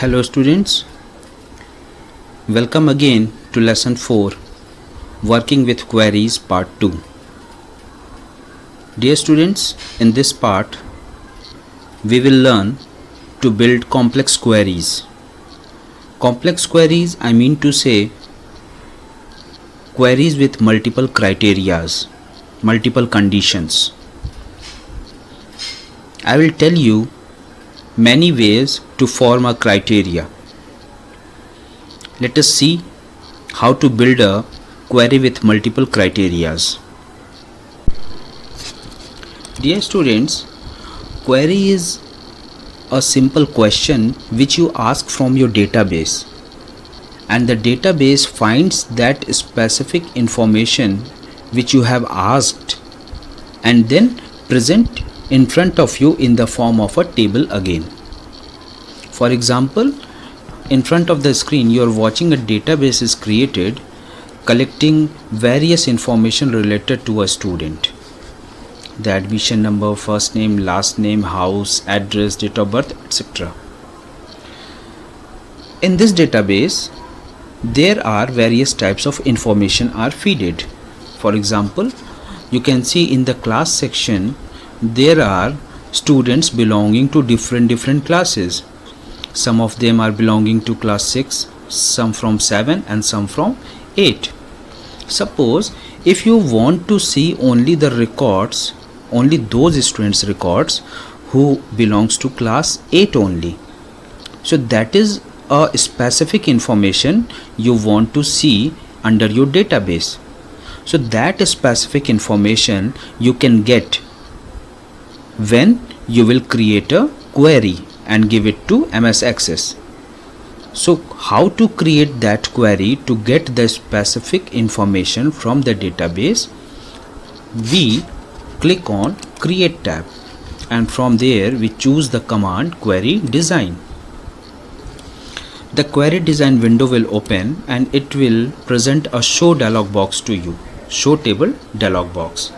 Hello students, welcome again to lesson 4 Working with Queries part 2. Dear students, in this part we will learn to build complex queries. Complex queries, I mean to say queries with multiple criterias, multiple conditions. I will tell you many ways to form a criteria. Let us see how to build a query with multiple criterias. Dear students, query is a simple question which you ask from your database, and the database finds that specific information which you have asked and then present in front of you in the form of a table again. For example, in front of the screen you are watching a database is created collecting various information related to a student. The admission number, first name, last name, house, address, date of birth, etc. In this database there are various types of information are fed. For example, you can see in the class section there are students belonging to different classes. Some of them are belonging to class 6, some from 7 and some from 8. Suppose if you want to see only the records, only those students records who belongs to class 8 only, so that is a specific information you want to see under your database. So that specific information you can get when you will create a query and give it to MS Access. So how to create that query to get the specific information from the database? We click on Create tab, and from there we choose the command Query Design. The Query Design window will open and it will present a Show dialog box to you, Show Table dialog box.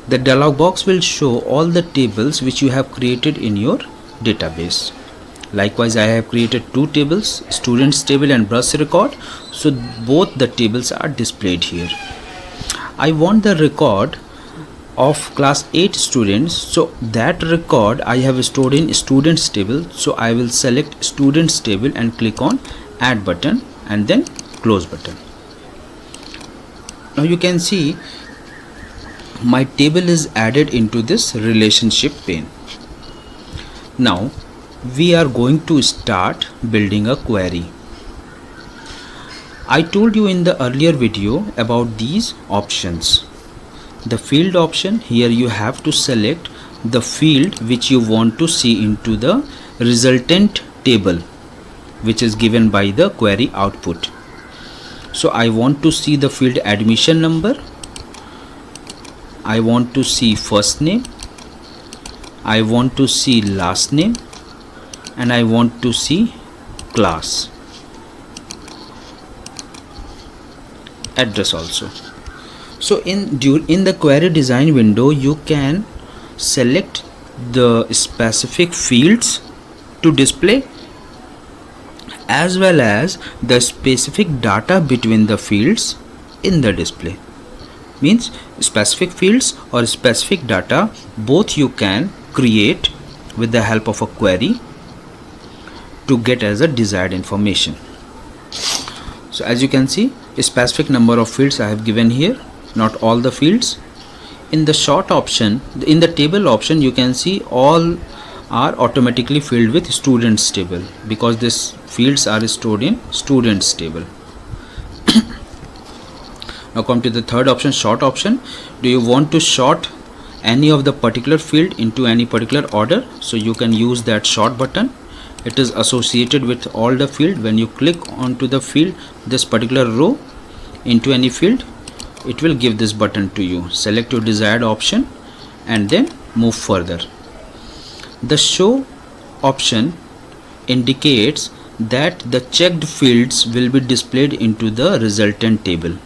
The dialog box will show all the tables which you have created in your database. Likewise, I have created two tables, students table and brush record, so both the tables are displayed here. I want the record of class 8 students, so that record I have stored in students table, so I will select students table and click on add button and then close button. Now you can see my table is added into this relationship pane. Now we are going to start building a query. I told you in the earlier video about these options. The field option, here you have to select the field which you want to see into the resultant table which is given by the query output. So I want to see the field admission number, I want to see first name, I want to see last name, and I want to see class, address also. So in the query design window you can select the specific fields to display as well as the specific data between the fields in the display. Means specific fields or specific data both you can create with the help of a query to get as a desired information. So as you can see, a specific number of fields I have given here, not all the fields. In the sort option, in the table option, you can see all are automatically filled with students table because these fields are stored in students table. Now come to the third option, sort option. Do you want to sort any of the particular field into any particular order? So you can use that sort button. It is associated with all the field. When you click onto the field, this particular row into any field, it will give this button to you. Select your desired option and then move further. The show option indicates that the checked fields will be displayed into the resultant table.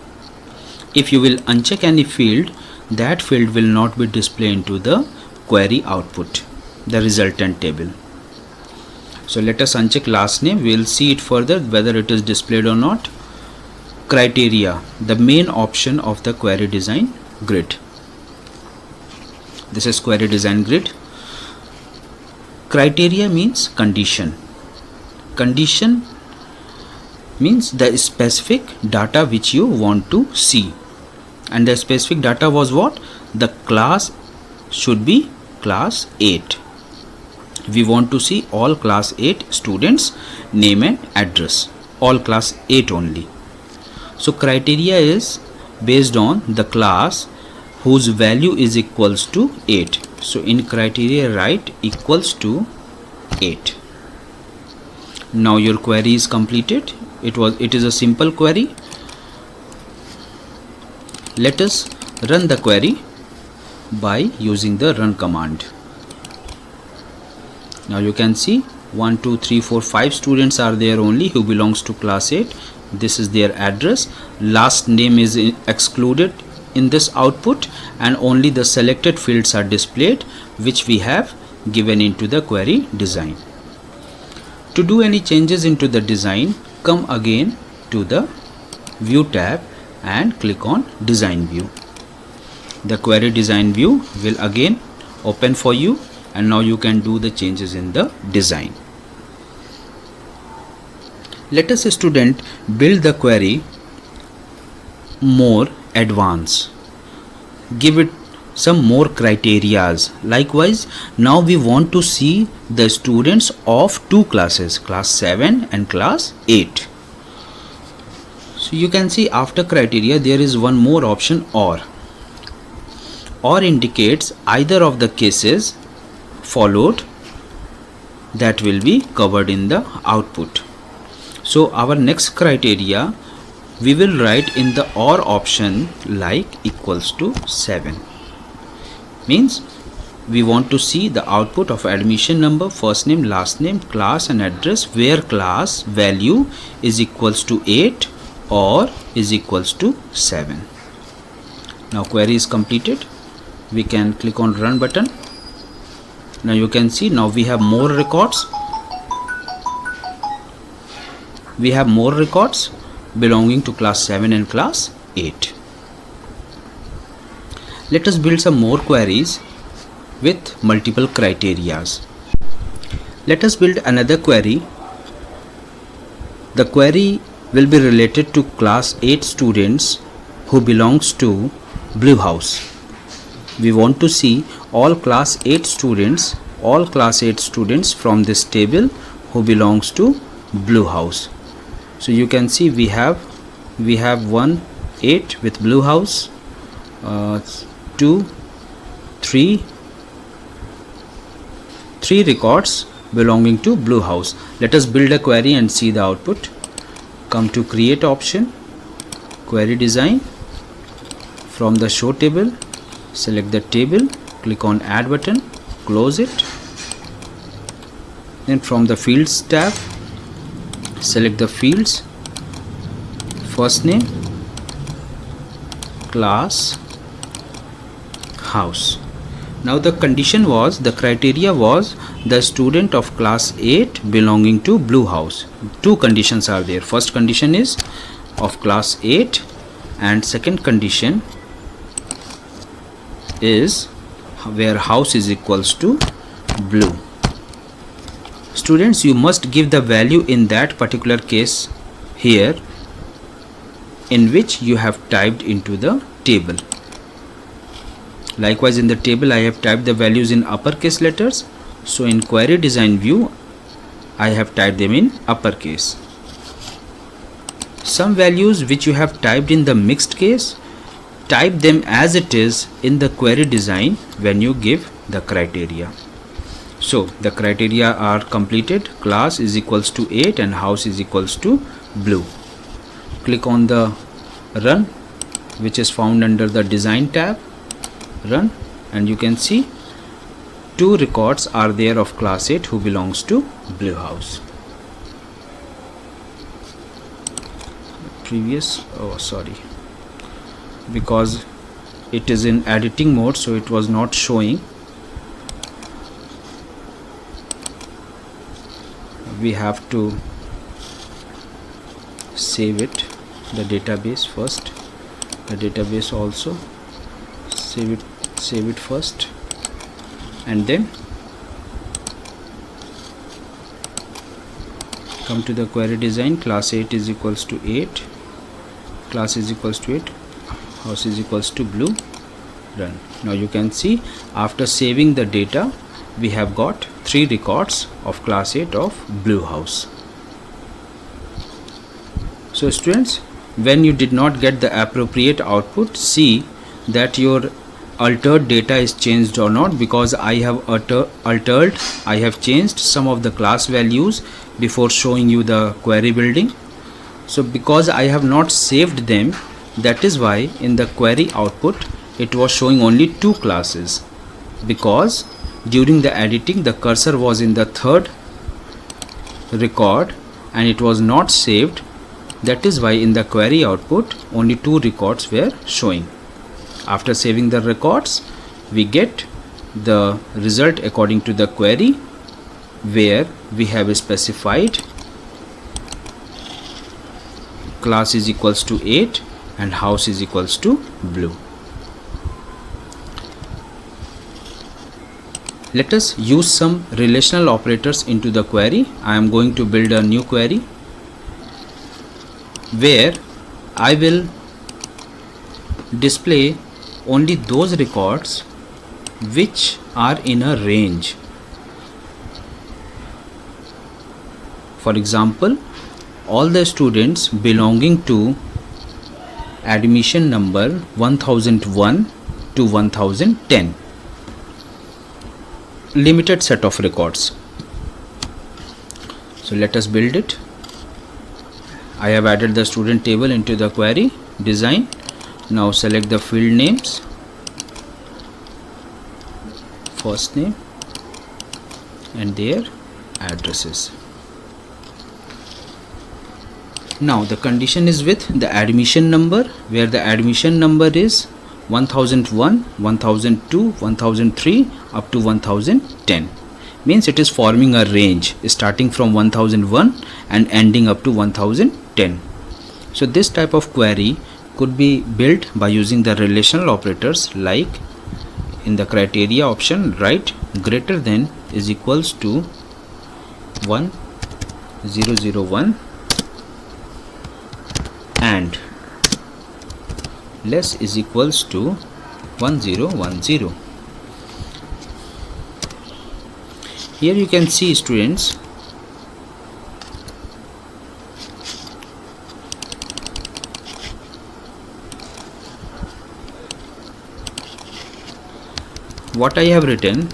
If you will uncheck any field, that field will not be displayed into the query output, the resultant table. So let us uncheck last name. We will see it further whether it is displayed or not. Criteria, the main option of the query design grid. This is query design grid. Criteria means condition. Condition means the specific data which you want to see, and the specific data was what? The class should be class 8. We want to see all class 8 students name and address, all class 8 only. So criteria is based on the class whose value is equals to 8. So in criteria write equals to 8. Now your query is completed. It is a simple query. Let us run the query by using the run command. Now you can see 1 2 3 4 5 students are there only who belongs to class 8. This is their address. Last name is excluded in this output, and only the selected fields are displayed which we have given into the query design. To do any changes into the design, come again to the view tab and click on design view. The query design view will again open for you, and now you can do the changes in the design. Let us, student, build the query more advanced. Give it some more criterias. Likewise, now we want to see the students of two classes, class 7 and class 8. So you can see after criteria there is one more option, or. Or indicates either of the cases followed that will be covered in the output. So our next criteria we will write in the or option like equals to 7. Means we want to see the output of admission number, first name, last name, class and address, where class value is equals to 8 or is equals to 7. Now query is completed. We can click on run button. Now you can see now we have more records. We have more records belonging to class 7 and class 8. Let us build some more queries with multiple criterias. Let us build another query. The query will be related to class 8 students who belongs to Blue House. We want to see all class 8 students from this table who belongs to Blue House. So you can see we have 1 8 with Blue House, 2 3 records belonging to Blue House. Let us build a query and see the output. Come to create option, query design. From the show table, select the table, click on add button, close it. Then from the fields tab, select the fields, first name, class, house. Now the condition was, the criteria was the student of class 8 belonging to Blue House. Two conditions are there. First condition is of class 8 and second condition is where house is equals to blue. Students, you must give the value in that particular case here in which you have typed into the table. Likewise, in the table I have typed the values in uppercase letters. So in query design view I have typed them in uppercase. Some values which you have typed in the mixed case, type them as it is in the query design when you give the criteria. So the criteria are completed. Class is equals to 8 and house is equals to blue. Click on the run, which is found under the design tab. Run, and you can see 2 records are there of class 8 who belongs to Blue House. Because it is in editing mode, so it was not showing. we have to save it, the database first, the database also save it first, and then come to the query design. Class 8 is equals to 8, class is equals to 8, house is equals to blue, run. Now you can see after saving the data we have got 3 records of class 8 of blue house. So students, when you did not get the appropriate output, see that your altered data is changed or not, because I have I have changed some of the class values before showing you the query building. So because I have not saved them, that is why in the query output it was showing only 2 classes, because during the editing the cursor was in the 3rd record and it was not saved. That is why in the query output only 2 records were showing. After saving the records, we get the result according to the query, where we have specified class is equals to 8 and house is equals to blue. Let us use some relational operators into the query. I am going to build a new query where I will display only those records which are in a range. For example, all the students belonging to admission number 1001 to 1010, limited set of records. So let us build it. I have added the student table into the query design. Now select the field names, first name and their addresses. Now the condition is with the admission number, where the admission number is 1001, 1002, 1003 up to 1010. Means it is forming a range starting from 1001 and ending up to 1010. So this type of query could be built by using the relational operators, like in the criteria option write greater than is equals to 1001 and less is equals to 1010. Here you can see, students, what I have written.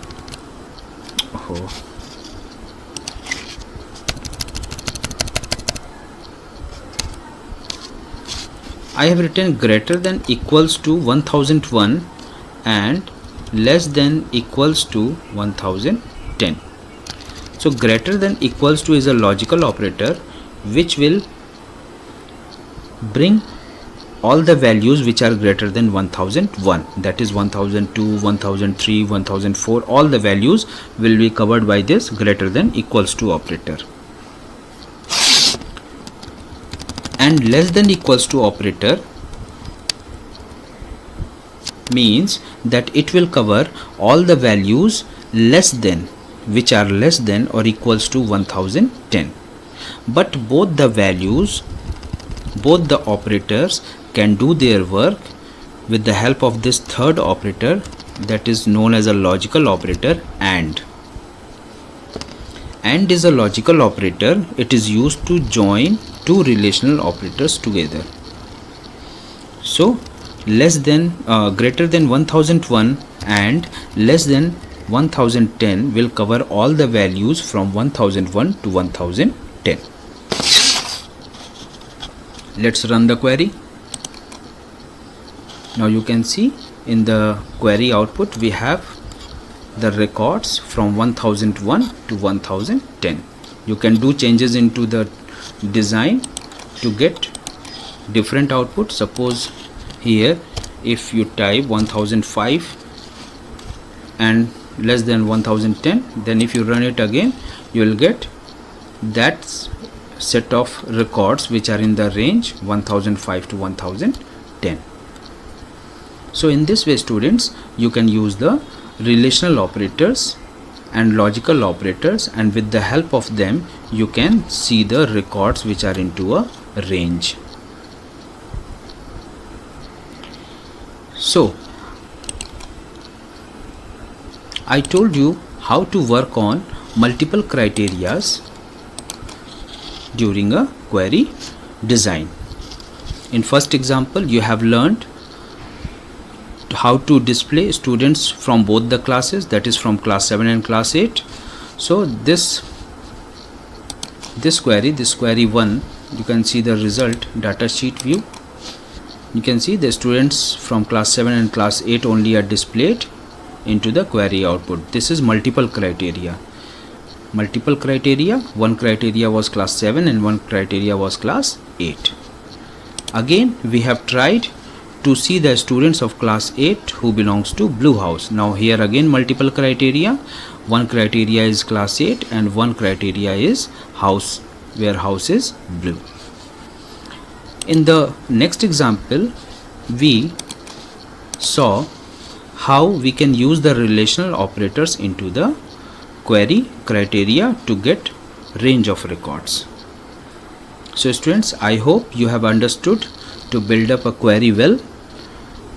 I have written greater than equals to 1001 and less than equals to 1010. So greater than equals to is a logical operator which will bring all the values which are greater than 1001, that is 1002, 1003, 1004, all the values will be covered by this greater than equals to operator. And less than equals to operator means that it will cover all the values less than, which are less than or equals to 1010. But both the values, both the operators can do their work with the help of this third operator that is known as a logical operator AND. AND is a logical operator. It is used to join two relational operators together. So less than greater than 1001 and less than 1010 will cover all the values from 1001 to 1010. Let's run the query. Now you can see in the query output we have the records from 1001 to 1010. You can do changes into the design to get different output. Suppose here if you type 1005 and less than 1010, then if you run it again you will get that set of records which are in the range 1005 to 1010. So in this way, students, you can use the relational operators and logical operators, and with the help of them you can see the records which are into a range. So I told you how to work on multiple criterias during a query design. In first example, you have learned how to display students from both the classes, that is from class 7 and class 8. So this query 1, you can see the result data sheet view. You can see the students from class 7 and class 8 only are displayed into the query output. This is multiple criteria. One criteria was class 7 and one criteria was class 8. Again, we have tried to see the students of class 8 who belongs to blue house. Now here again multiple criteria. One criteria is class 8 and one criteria is house, where house is blue. In the next example, we saw how we can use the relational operators into the query criteria to get range of records. So students, I hope you have understood to build up a query well.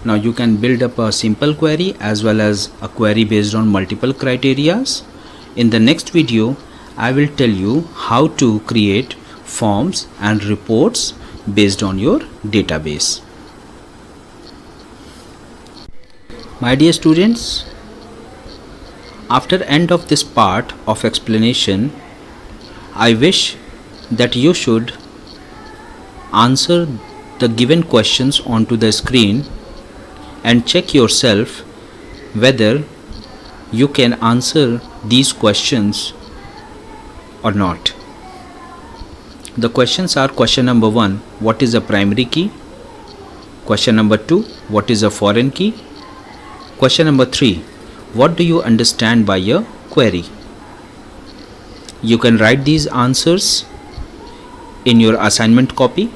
Now you can build up a simple query as well as a query based on multiple criterias. In the next video, I will tell you how to create forms and reports based on your database. My dear students, after end of this part of explanation, I wish that you should answer the given questions onto the screen and check yourself whether you can answer these questions or not. The questions are: question number 1, what is a primary key? Question number 2, what is a foreign key? Question number 3, what do you understand by a query? You can write these answers in your assignment copy.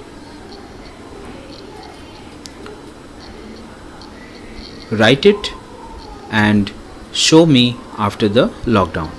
Write it and show me after the lockdown.